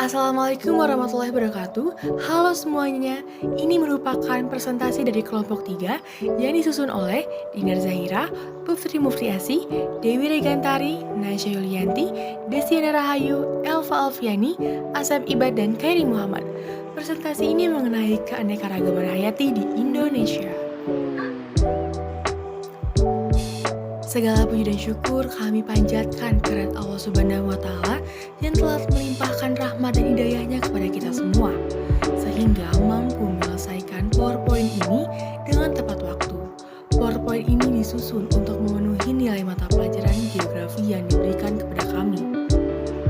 Assalamualaikum warahmatullahi wabarakatuh. Halo semuanya, ini merupakan presentasi dari kelompok 3 yang disusun oleh Dinar Zahira, Putri Mufriasi, Dewi Regantari, Nasya Yulianti, Desiana Rahayu, Elva Alfiani, Asep Ibad, dan Kairi Muhammad. Presentasi ini mengenai keanekaragaman hayati di Indonesia. Segala puji dan syukur kami panjatkan kehadirat Allah Subhanahu wa Ta'ala yang telah melimpahkan rahmat dan hidayahnya kepada kita semua, sehingga mampu menyelesaikan PowerPoint ini dengan tepat waktu. PowerPoint ini disusun untuk memenuhi nilai mata pelajaran geografi yang diberikan kepada kami.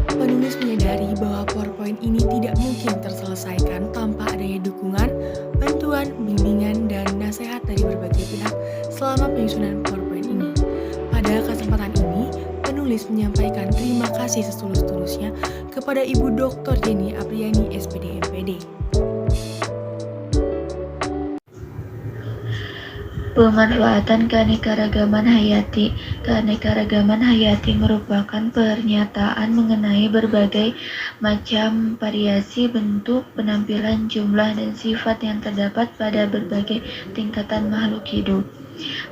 Penulis menyadari bahwa PowerPoint ini tidak mungkin terselesaikan tanpa adanya dukungan, bantuan, bimbingan, dan nasihat dari berbagai pihak selama penyusunan PowerPoint ini. Pada kesempatan ini, penulis menyampaikan terima kasih setulus-tulusnya kepada Ibu Dr. Jenny Apriani, SPD MPD. Pemanfaatan keanekaragaman hayati. Keanekaragaman hayati merupakan pernyataan mengenai berbagai macam variasi bentuk, penampilan, jumlah, dan sifat yang terdapat pada berbagai tingkatan makhluk hidup.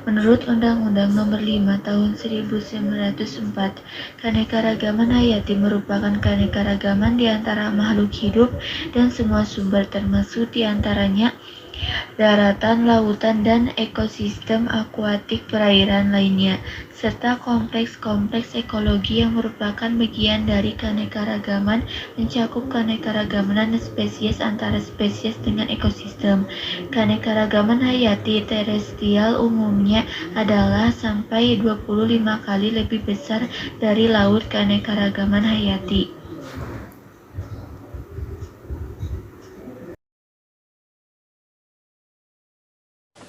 Menurut Undang-Undang Nomor 5 Tahun 1904, keanekaragaman hayati merupakan keanekaragaman di antara makhluk hidup dan semua sumber, termasuk di antaranya daratan, lautan, dan ekosistem akuatik perairan lainnya, serta kompleks-kompleks ekologi yang merupakan bagian dari keanekaragaman, mencakup keanekaragaman spesies antara spesies dengan ekosistem. Keanekaragaman hayati terestrial umumnya adalah sampai 25 kali lebih besar dari laut keanekaragaman hayati.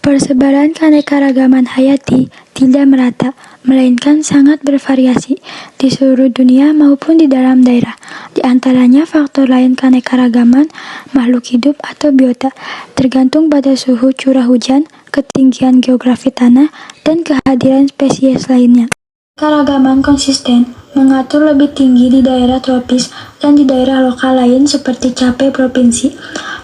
Persebaran keanekaragaman hayati tidak merata, melainkan sangat bervariasi di seluruh dunia maupun di dalam daerah. Di antaranya faktor lain keanekaragaman makhluk hidup atau biota, tergantung pada suhu curah hujan, ketinggian geografi tanah, dan kehadiran spesies lainnya. Keanekaragaman konsisten mengatur lebih tinggi di daerah tropis dan di daerah lokal lain seperti capai provinsi.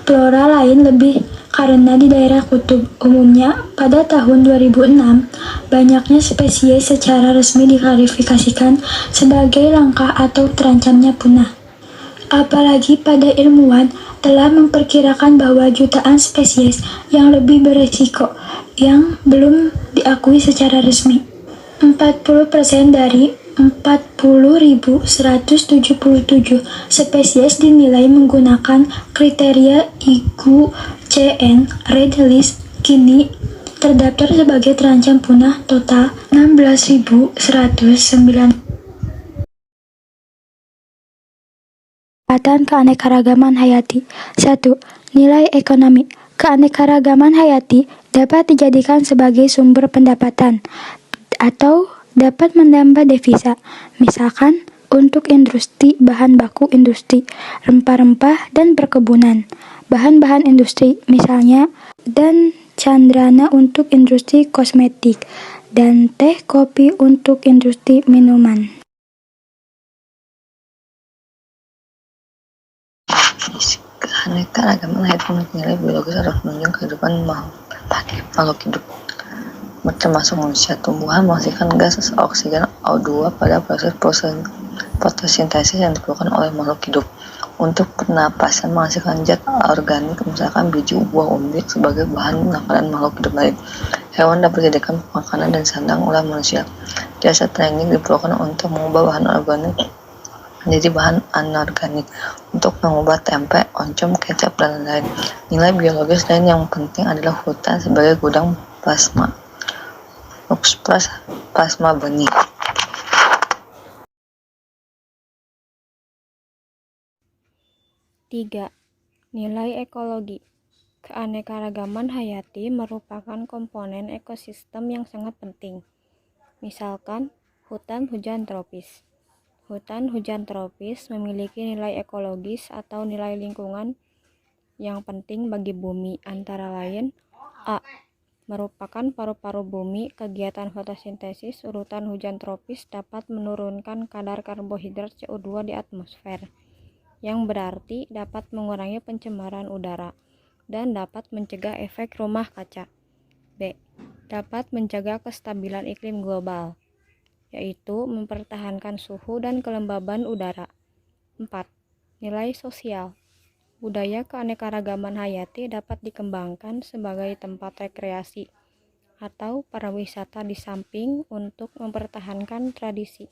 Flora lain lebih karena di daerah kutub. Umumnya, pada tahun 2006, banyaknya spesies secara resmi diklasifikasikan sebagai langka atau terancamnya punah. Apalagi pada ilmuwan telah memperkirakan bahwa jutaan spesies yang lebih berisiko yang belum diakui secara resmi. 40% dari 40.177 spesies dinilai menggunakan kriteria IUCN Red List. Kini terdaftar sebagai terancam punah total 16.109. Peningkatan keanekaragaman hayati. 1. Nilai ekonomi. Keanekaragaman hayati dapat dijadikan sebagai sumber pendapatan atau dapat menambah devisa, misalkan untuk industri bahan baku industri, rempah-rempah, dan perkebunan. Bahan-bahan industri misalnya, dan candrana untuk industri kosmetik, dan teh kopi untuk industri minuman. Keanekaragaman hayati nilai biologis harus menunjang kehidupan makhluk hidup, termasuk manusia. Tumbuhan menghasilkan gas oksigen O2 pada proses fotosintesis yang diperlukan oleh makhluk hidup. Untuk pernapasan menghasilkan zat organik, misalkan biji buah umbit sebagai bahan makanan makhluk hidup lain. Hewan dapat dijadikan makanan dan sandang oleh manusia. Jasa training diperlukan untuk mengubah bahan organik menjadi bahan anorganik, untuk mengubah tempe, oncom, kecap, dan lain-lain. Nilai biologis lain yang penting adalah hutan sebagai gudang plasma benih. Tiga. Nilai ekologi. Keanekaragaman hayati merupakan komponen ekosistem yang sangat penting. Misalkan, hutan hujan tropis. Hutan hujan tropis memiliki nilai ekologis atau nilai lingkungan yang penting bagi bumi, antara lain: A. Merupakan paru-paru bumi. Kegiatan fotosintesis urutan hujan tropis dapat menurunkan kadar karbohidrat CO2 di atmosfer. yang berarti dapat mengurangi pencemaran udara dan dapat mencegah efek rumah kaca. B. Dapat menjaga kestabilan iklim global, yaitu mempertahankan suhu dan kelembaban udara. 4. Nilai sosial. Budaya keanekaragaman hayati dapat dikembangkan sebagai tempat rekreasi atau pariwisata di samping untuk mempertahankan tradisi.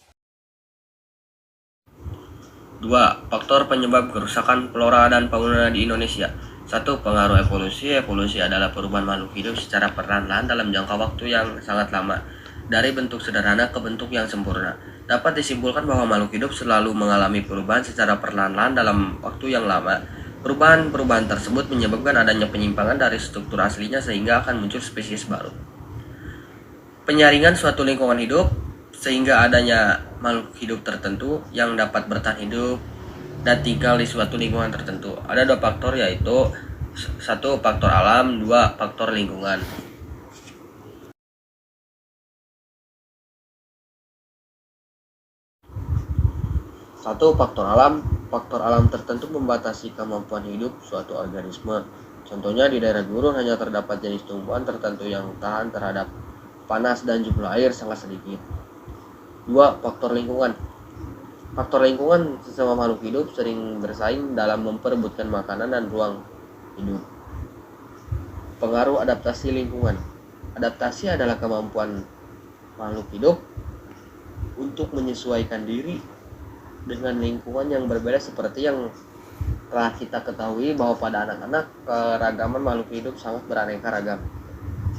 2. Faktor penyebab kerusakan flora dan fauna di Indonesia. 1. Pengaruh evolusi. Evolusi adalah perubahan makhluk hidup secara perlahan-lahan dalam jangka waktu yang sangat lama, dari bentuk sederhana ke bentuk yang sempurna. Dapat disimpulkan bahwa makhluk hidup selalu mengalami perubahan secara perlahan-lahan dalam waktu yang lama. Perubahan-perubahan tersebut menyebabkan adanya penyimpangan dari struktur aslinya sehingga akan muncul spesies baru. Penyaringan suatu lingkungan hidup sehingga adanya makhluk hidup tertentu yang dapat bertahan hidup dan tinggal di suatu lingkungan tertentu. Ada 2 faktor, yaitu 1. Faktor alam, 2. Faktor lingkungan. 1. Faktor alam. Faktor alam tertentu membatasi kemampuan hidup suatu organisme. Contohnya di daerah gurun hanya terdapat jenis tumbuhan tertentu yang tahan terhadap panas dan jumlah air sangat sedikit. 2. Faktor lingkungan. Faktor lingkungan, sesama makhluk hidup sering bersaing dalam memperebutkan makanan dan ruang hidup. Pengaruh adaptasi lingkungan. Adaptasi adalah kemampuan makhluk hidup untuk menyesuaikan diri dengan lingkungan yang berbeda, seperti yang telah kita ketahui bahwa pada anak-anak keragaman makhluk hidup sangat beraneka ragam.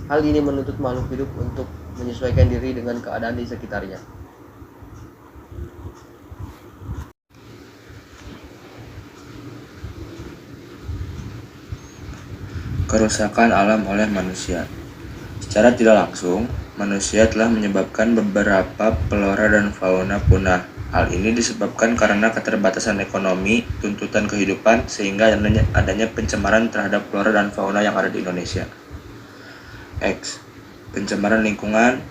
Hal ini menuntut makhluk hidup untuk menyesuaikan diri dengan keadaan di sekitarnya. Kerusakan alam oleh manusia. Secara tidak langsung, manusia telah menyebabkan beberapa flora dan fauna punah. Hal ini disebabkan karena keterbatasan ekonomi, tuntutan kehidupan, sehingga adanya pencemaran terhadap flora dan fauna yang ada di Indonesia. X. Pencemaran lingkungan,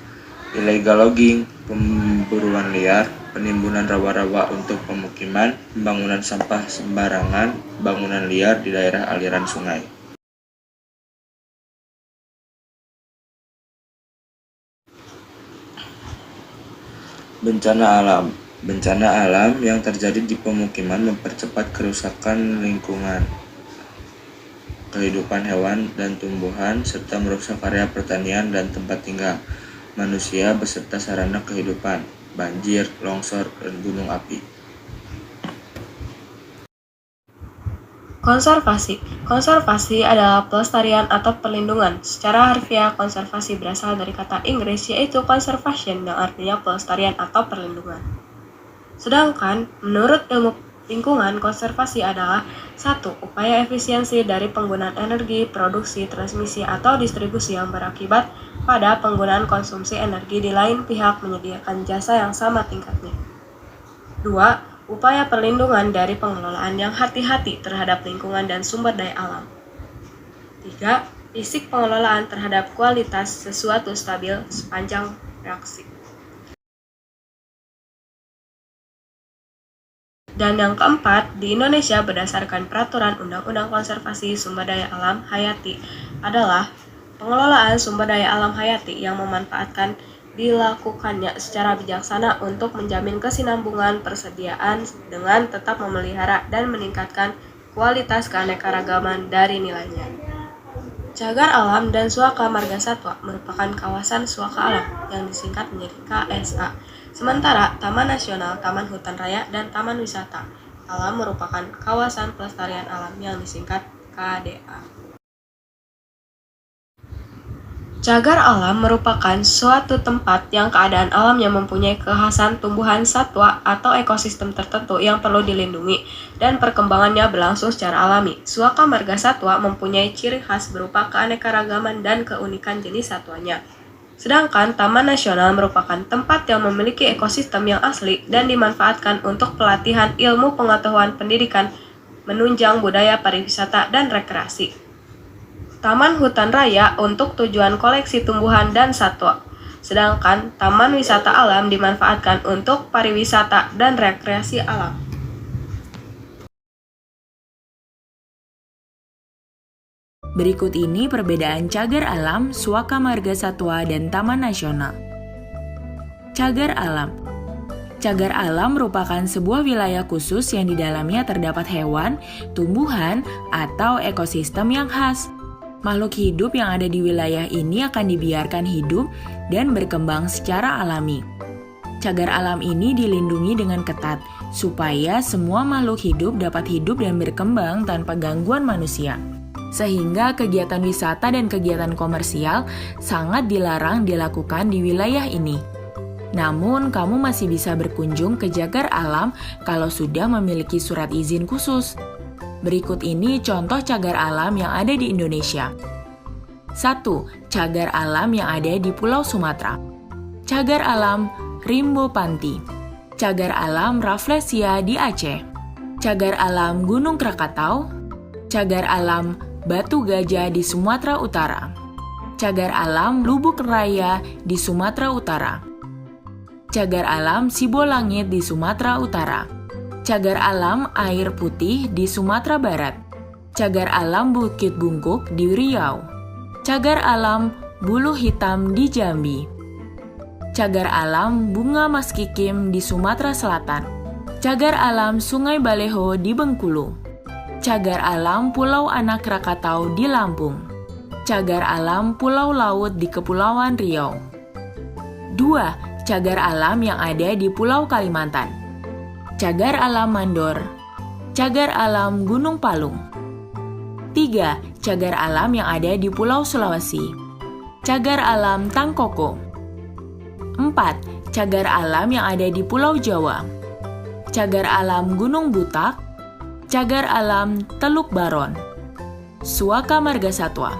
illegal logging, pemburuan liar, penimbunan rawa-rawa untuk pemukiman, pembangunan sampah sembarangan, bangunan liar di daerah aliran sungai. Bencana alam. Bencana alam yang terjadi di pemukiman mempercepat kerusakan lingkungan, kehidupan hewan dan tumbuhan, serta merusak area pertanian dan tempat tinggal manusia beserta sarana kehidupan, banjir, longsor, dan gunung api. Konservasi. Konservasi adalah pelestarian atau perlindungan. Secara harfiah, konservasi berasal dari kata Inggris yaitu conservation yang artinya pelestarian atau perlindungan. Sedangkan menurut ilmu lingkungan, konservasi adalah 1. Upaya efisiensi dari penggunaan energi, produksi, transmisi, atau distribusi yang berakibat pada penggunaan konsumsi energi di lain pihak menyediakan jasa yang sama tingkatnya. 2. Upaya perlindungan dari pengelolaan yang hati-hati terhadap lingkungan dan sumber daya alam. 3. Fisik pengelolaan terhadap kualitas sesuatu stabil sepanjang reaksi. Dan yang keempat, di Indonesia berdasarkan Peraturan Undang-Undang Konservasi Sumber Daya Alam Hayati adalah pengelolaan sumber daya alam hayati yang memanfaatkan dilakukannya secara bijaksana untuk menjamin kesinambungan persediaan dengan tetap memelihara dan meningkatkan kualitas keanekaragaman dari nilainya. Cagar Alam dan Suaka Marga Satwa merupakan kawasan suaka alam yang disingkat menjadi KSA. Sementara Taman Nasional, Taman Hutan Raya, dan Taman Wisata Alam merupakan kawasan pelestarian alam yang disingkat KDA. Cagar alam merupakan suatu tempat yang keadaan alamnya mempunyai kekhasan tumbuhan satwa atau ekosistem tertentu yang perlu dilindungi dan perkembangannya berlangsung secara alami. Suaka marga satwa mempunyai ciri khas berupa keanekaragaman dan keunikan jenis satwanya. Sedangkan Taman Nasional merupakan tempat yang memiliki ekosistem yang asli dan dimanfaatkan untuk pelatihan ilmu pengetahuan pendidikan, menunjang budaya pariwisata dan rekreasi. Taman Hutan Raya untuk tujuan koleksi tumbuhan dan satwa, sedangkan Taman Wisata Alam dimanfaatkan untuk pariwisata dan rekreasi alam. Berikut ini perbedaan cagar alam, suaka marga satwa, dan taman nasional. Cagar alam. Cagar alam merupakan sebuah wilayah khusus yang di dalamnya terdapat hewan, tumbuhan, atau ekosistem yang khas. Makhluk hidup yang ada di wilayah ini akan dibiarkan hidup dan berkembang secara alami. Cagar alam ini dilindungi dengan ketat, supaya semua makhluk hidup dapat hidup dan berkembang tanpa gangguan manusia. Sehingga kegiatan wisata dan kegiatan komersial sangat dilarang dilakukan di wilayah ini. Namun, kamu masih bisa berkunjung ke cagar alam kalau sudah memiliki surat izin khusus. Berikut ini contoh cagar alam yang ada di Indonesia. 1. Cagar alam yang ada di Pulau Sumatera. Cagar alam Rimbo Panti. Cagar alam Rafflesia di Aceh. Cagar alam Gunung Krakatau. Cagar alam Batu Gajah di Sumatera Utara. Cagar alam Lubuk Raya di Sumatera Utara. Cagar alam Sibolangit di Sumatera Utara. Cagar alam Air Putih di Sumatera Barat. Cagar alam Bukit Bungkuk di Riau. Cagar alam Bulu Hitam di Jambi. Cagar alam Bunga Mas Kikim di Sumatera Selatan. Cagar alam Sungai Baleho di Bengkulu. Cagar alam Pulau Anak Krakatau di Lampung. Cagar alam Pulau Laut di Kepulauan Riau. 2. Cagar alam yang ada di Pulau Kalimantan. Cagar alam Mandor. Cagar alam Gunung Palung. 3. Cagar alam yang ada di Pulau Sulawesi. Cagar alam Tangkoko. 4. Cagar alam yang ada di Pulau Jawa. Cagar alam Gunung Butak. Cagar alam Teluk Baron. Suaka Marga Satwa.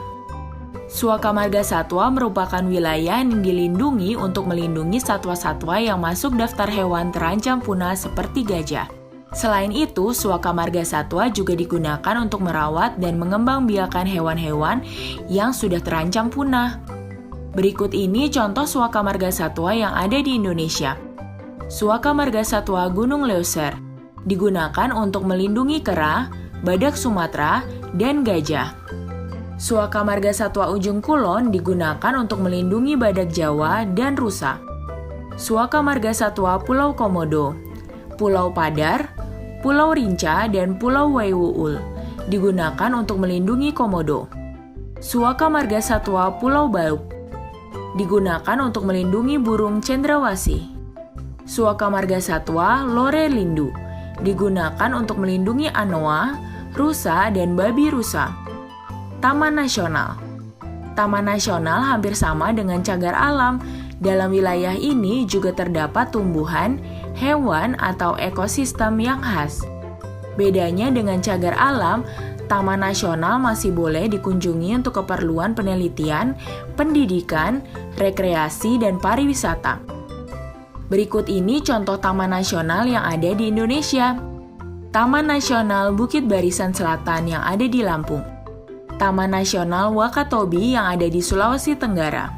Suaka Marga Satwa merupakan wilayah yang dilindungi untuk melindungi satwa-satwa yang masuk daftar hewan terancam punah seperti gajah. Selain itu, Suaka Marga Satwa juga digunakan untuk merawat dan mengembangbiakan hewan-hewan yang sudah terancam punah. Berikut ini contoh Suaka Marga Satwa yang ada di Indonesia. Suaka Marga Satwa Gunung Leuser digunakan untuk melindungi kera, badak Sumatera, dan gajah. Suaka Marga Satwa Ujung Kulon digunakan untuk melindungi badak Jawa dan rusa. Suaka Marga Satwa Pulau Komodo, Pulau Padar, Pulau Rinca, dan Pulau Waiwuul digunakan untuk melindungi komodo. Suaka Marga Satwa Pulau Bauk digunakan untuk melindungi burung cendrawasih. Suaka Marga Satwa Lore Lindu digunakan untuk melindungi anoa, rusa, dan babi rusa. Taman Nasional. Taman Nasional hampir sama dengan cagar alam. Dalam wilayah ini juga terdapat tumbuhan, hewan, atau ekosistem yang khas. Bedanya dengan cagar alam, Taman Nasional masih boleh dikunjungi untuk keperluan penelitian, pendidikan, rekreasi, dan pariwisata. Berikut ini contoh taman nasional yang ada di Indonesia. Taman Nasional Bukit Barisan Selatan yang ada di Lampung. Taman Nasional Wakatobi yang ada di Sulawesi Tenggara.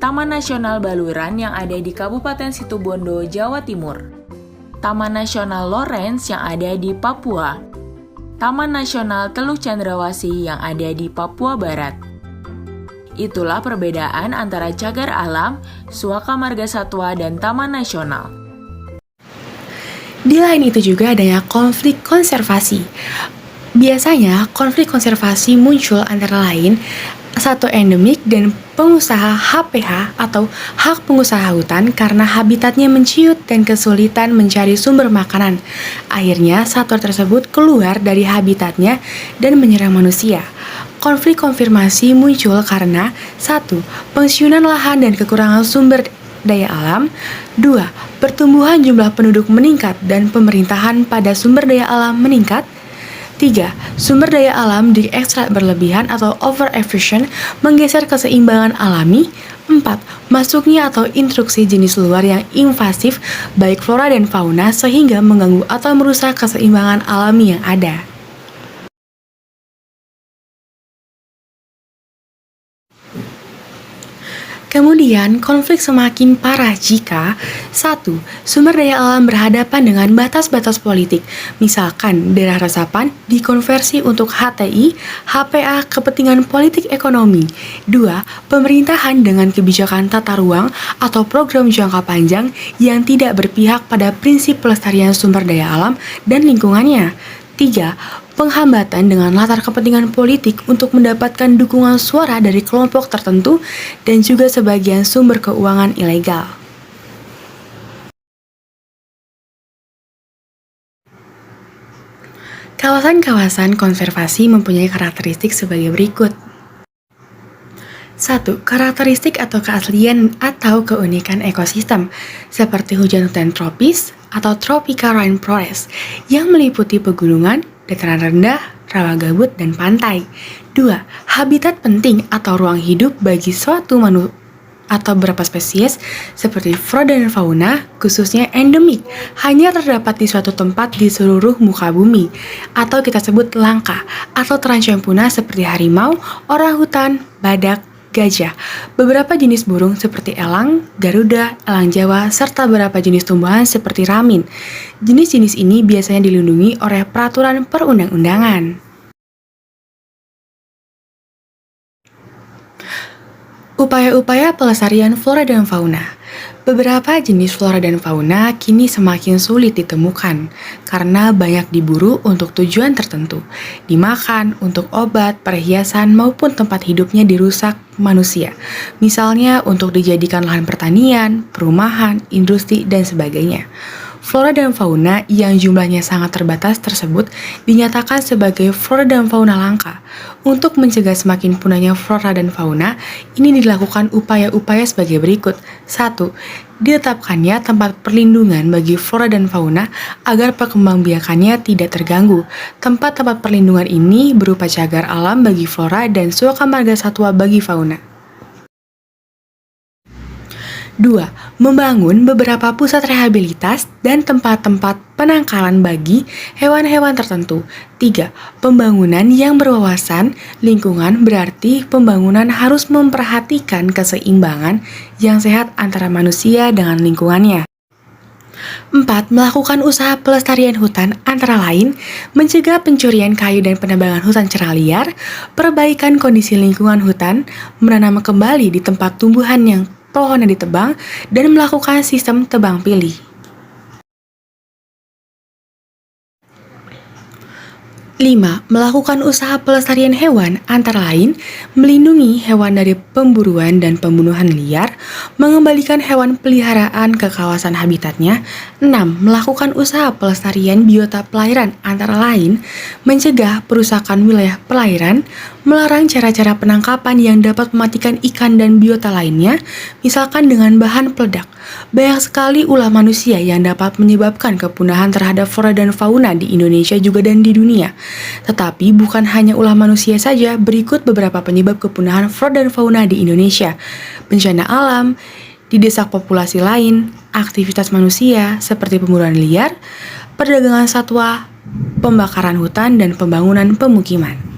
Taman Nasional Baluran yang ada di Kabupaten Situbondo, Jawa Timur. Taman Nasional Lawrence yang ada di Papua. Taman Nasional Teluk Cendrawasih yang ada di Papua Barat. Itulah perbedaan antara cagar alam, Suaka Marga Satwa, dan Taman Nasional. Di lain itu juga adanya konflik konservasi. Biasanya konflik konservasi muncul antara lain satu endemik dan pengusaha HPH atau hak pengusaha hutan karena habitatnya menciut dan kesulitan mencari sumber makanan. Akhirnya satwa tersebut keluar dari habitatnya dan menyerang manusia. Konflik konfirmasi muncul karena 1. Pensiunan lahan dan kekurangan sumber daya alam. 2. Pertumbuhan jumlah penduduk meningkat dan pemerintahan pada sumber daya alam meningkat. 3. Sumber daya alam diekstrak berlebihan atau over-efficient menggeser keseimbangan alami. 4. Masuknya atau intruksi jenis luar yang invasif baik flora dan fauna sehingga mengganggu atau merusak keseimbangan alami yang ada. Kemudian, konflik semakin parah jika 1. Sumber daya alam berhadapan dengan batas-batas politik. Misalkan, daerah resapan dikonversi untuk HTI, HPA kepentingan politik ekonomi. 2. Pemerintahan dengan kebijakan tata ruang atau program jangka panjang yang tidak berpihak pada prinsip pelestarian sumber daya alam dan lingkungannya. 3. Penghambatan dengan latar kepentingan politik untuk mendapatkan dukungan suara dari kelompok tertentu dan juga sebagian sumber keuangan ilegal. Kawasan-kawasan konservasi mempunyai karakteristik sebagai berikut. 1. Karakteristik atau keaslian atau keunikan ekosistem, seperti hujan-hujan tropis atau tropical rainforest yang meliputi pegunungan, dataran rendah, rawa gambut, dan pantai. 2. Habitat penting atau ruang hidup bagi suatu atau beberapa spesies seperti flora dan fauna, khususnya endemik, hanya terdapat di suatu tempat di seluruh muka bumi, atau kita sebut langka, atau terancam punah seperti harimau, orangutan, badak, gajah. Beberapa jenis burung seperti elang, garuda, elang Jawa, serta beberapa jenis tumbuhan seperti ramin. Jenis-jenis ini biasanya dilindungi oleh peraturan perundang-undangan. Upaya-upaya pelestarian flora dan fauna. Beberapa jenis flora dan fauna kini semakin sulit ditemukan karena banyak diburu untuk tujuan tertentu, dimakan untuk obat, perhiasan, maupun tempat hidupnya dirusak manusia. Misalnya untuk dijadikan lahan pertanian, perumahan, industri, dan sebagainya. Flora dan fauna yang jumlahnya sangat terbatas tersebut dinyatakan sebagai flora dan fauna langka. Untuk mencegah semakin punahnya flora dan fauna, ini dilakukan upaya-upaya sebagai berikut. 1. Ditetapkannya tempat perlindungan bagi flora dan fauna agar perkembangbiakannya tidak terganggu. Tempat-tempat perlindungan ini berupa cagar alam bagi flora dan suaka marga satwa bagi fauna. 2. Membangun beberapa pusat rehabilitas dan tempat-tempat penangkalan bagi hewan-hewan tertentu. 3. Pembangunan yang berwawasan lingkungan berarti pembangunan harus memperhatikan keseimbangan yang sehat antara manusia dengan lingkungannya. 4. Melakukan usaha pelestarian hutan antara lain mencegah pencurian kayu dan penebangan hutan secara liar, perbaikan kondisi lingkungan hutan, menanam kembali di tempat tumbuhan yang pohon yang ditebang, dan melakukan sistem tebang pilih. 5. Melakukan usaha pelestarian hewan antara lain melindungi hewan dari pemburuan dan pembunuhan liar, mengembalikan hewan peliharaan ke kawasan habitatnya. 6. Melakukan usaha pelestarian biota perairan antara lain mencegah perusakan wilayah perairan, melarang cara-cara penangkapan yang dapat mematikan ikan dan biota lainnya, misalkan dengan bahan peledak. Banyak sekali ulah manusia yang dapat menyebabkan kepunahan terhadap flora dan fauna di Indonesia juga dan di dunia. Tetapi bukan hanya ulah manusia saja, berikut beberapa penyebab kepunahan flora dan fauna di Indonesia. Bencana alam, didesak populasi lain, aktivitas manusia seperti pemburuan liar, perdagangan satwa, pembakaran hutan, dan pembangunan pemukiman.